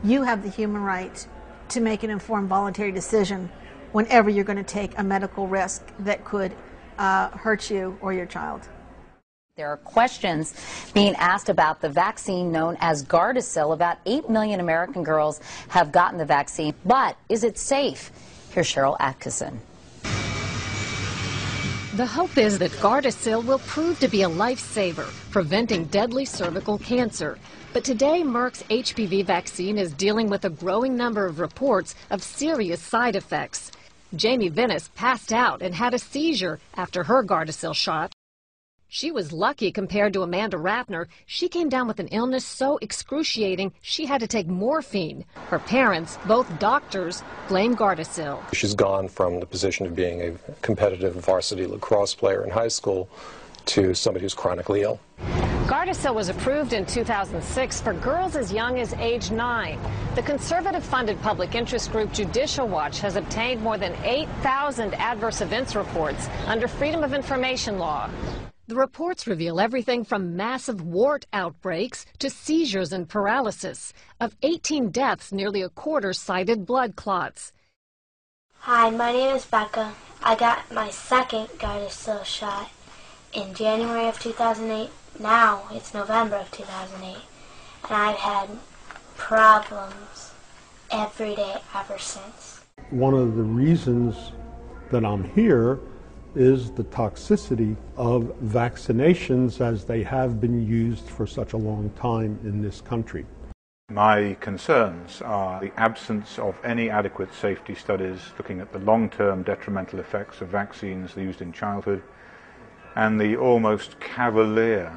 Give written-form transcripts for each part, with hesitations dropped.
You have the human right to make an informed voluntary decision whenever you're going to take a medical risk that could hurt you or your child. There are questions being asked about the vaccine known as GARDASIL. About 8 million American girls have gotten the vaccine, but is it safe? Here's Cheryl Atkinson. The hope is that GARDASIL will prove to be a lifesaver, preventing deadly cervical cancer. But today, Merck's HPV vaccine is dealing with a growing number of reports of serious side effects. Jamie Vennis passed out and had a seizure after her GARDASIL shot. She was lucky compared to Amanda Ratner. She came down with an illness so excruciating she had to take morphine. Her parents, both doctors, blame GARDASIL. She's gone from the position of being a competitive varsity lacrosse player in high school to somebody who's chronically ill. GARDASIL was approved in 2006 for girls as young as age 9. The conservative-funded public interest group Judicial Watch has obtained more than 8,000 adverse events reports under Freedom of Information law. The reports reveal everything from massive wart outbreaks to seizures and paralysis. Of 18 deaths, nearly a quarter cited blood clots. Hi, my name is Becca. I got my second GARDASIL shot in January of 2008. Now it's November of 2008. And I've had problems every day ever since. One of the reasons that I'm here is the toxicity of vaccinations as they have been used for such a long time in this country. My concerns are the absence of any adequate safety studies looking at the long-term detrimental effects of vaccines used in childhood, and the almost cavalier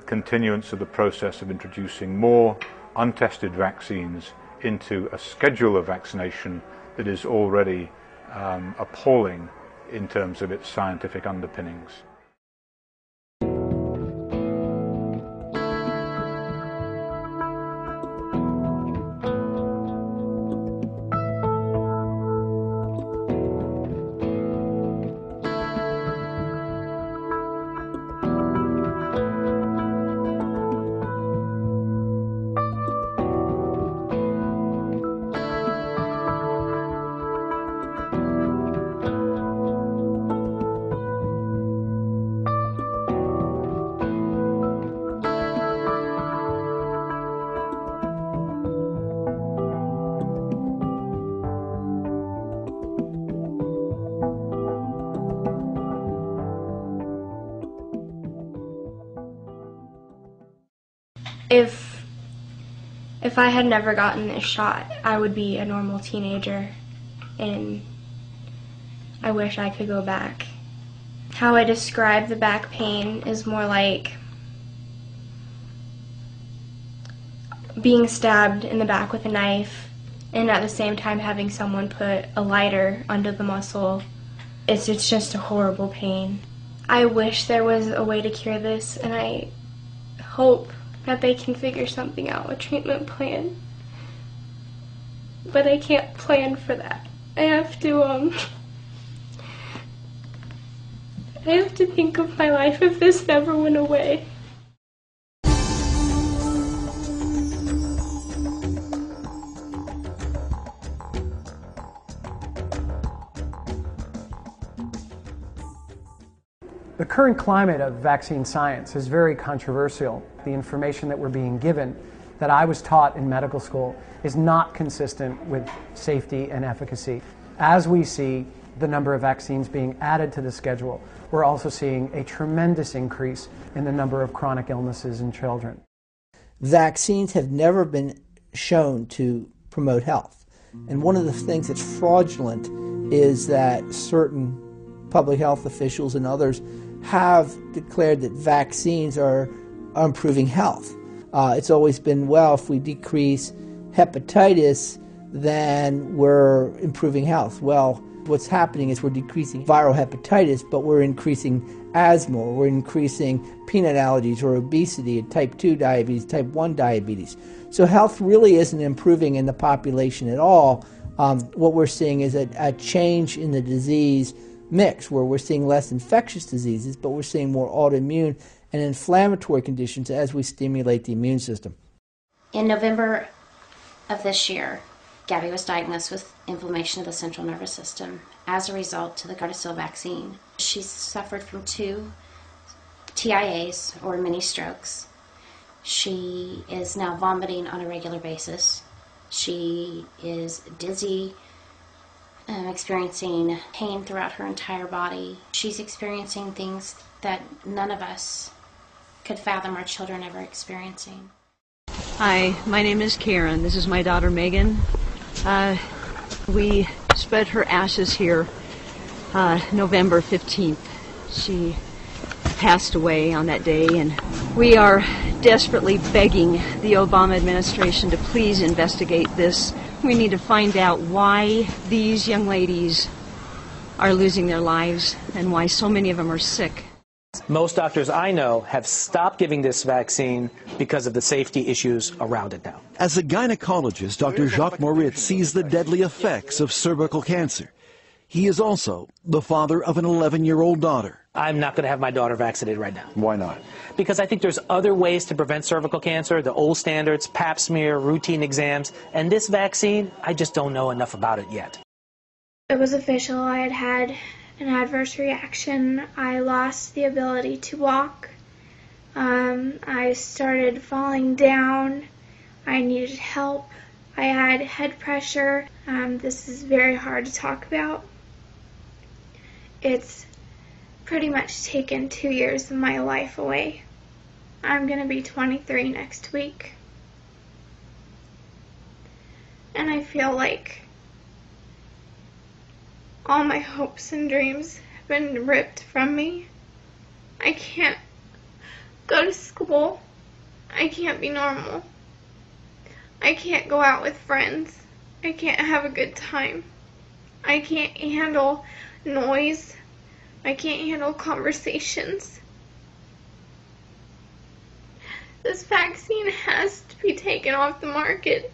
continuance of the process of introducing more untested vaccines into a schedule of vaccination that is already appalling in terms of its scientific underpinnings. If I had never gotten this shot, I would be a normal teenager, and I wish I could go back. How I describe the back pain is more like being stabbed in the back with a knife and at the same time having someone put a lighter under the muscle. It's just a horrible pain. I wish there was a way to cure this, and I hope that they can figure something out, a treatment plan. But I can't plan for that. I have to think of my life if this never went away. The current climate of vaccine science is very controversial. The information that we're being given, that I was taught in medical school, is not consistent with safety and efficacy. As we see the number of vaccines being added to the schedule, we're also seeing a tremendous increase in the number of chronic illnesses in children. Vaccines have never been shown to promote health. And one of the things that's fraudulent is that certain public health officials and others have declared that vaccines are improving health. It's always been, well, if we decrease hepatitis, then we're improving health. Well, what's happening is we're decreasing viral hepatitis, but we're increasing asthma, or we're increasing peanut allergies or obesity, type 2 diabetes, type 1 diabetes. So health really isn't improving in the population at all. What we're seeing is a change in the disease mix, where we're seeing less infectious diseases, but we're seeing more autoimmune and inflammatory conditions as we stimulate the immune system. In November of this year, Gabby was diagnosed with inflammation of the central nervous system as a result to the GARDASIL vaccine. She's suffered from 2 TIAs, or mini strokes. She is now vomiting on a regular basis. She is dizzy, experiencing pain throughout her entire body. She's experiencing things that none of us could fathom our children ever experiencing. Hi, my name is Karen. This is my daughter Megan. We spread her ashes here November 15th. She passed away on that day, and we are desperately begging the Obama administration to please investigate this. We need to find out why these young ladies are losing their lives and why so many of them are sick. Most doctors I know have stopped giving this vaccine because of the safety issues around it now. As a gynecologist, Dr. Jacques Moritz sees the deadly effects of cervical cancer. He is also the father of an 11-year-old daughter. I'm not going to have my daughter vaccinated right now. Why not? Because I think there's other ways to prevent cervical cancer, the old standards, pap smear, routine exams, and this vaccine, I just don't know enough about it yet. It was official. I had had an adverse reaction. I lost the ability to walk. I started falling down. I needed help. I had head pressure. This is very hard to talk about. It's pretty much taken 2 years of my life away. I'm going to be 23 next week. And I feel like all my hopes and dreams have been ripped from me. I can't go to school. I can't be normal. I can't go out with friends. I can't have a good time. I can't handle noise. I can't handle conversations. This vaccine has to be taken off the market.